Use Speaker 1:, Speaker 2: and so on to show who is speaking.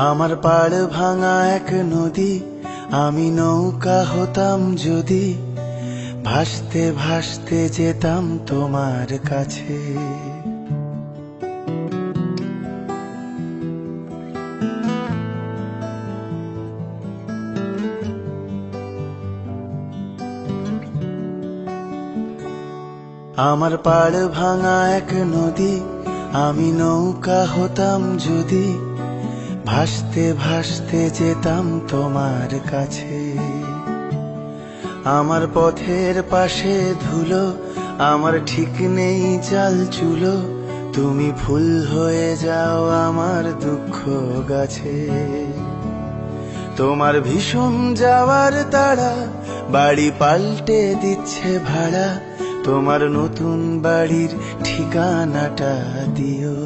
Speaker 1: আমার পাড় ভাঙা এক নদী, আমি নৌকা হতাম যদি, ভাসতে ভাসতে যেতাম তোমার কাছে। আমার পাড় ভাঙা এক নদী, আমি নৌকা হতাম যদি, ভাসতে ভাসতে যেতাম তোমার কাছে। আমার পথের পাশে ধুলো, আমার ঠিক নেই চাল চুলো, তুমি ফুল হয়ে যাও আমার দুঃখ গাছে। তোমার ভীষণ যাওয়ার তাড়া, বাড়ি পাল্টে দিচ্ছে ভাড়া, তোমার নতুন বাড়ির ঠিকানাটা দিও।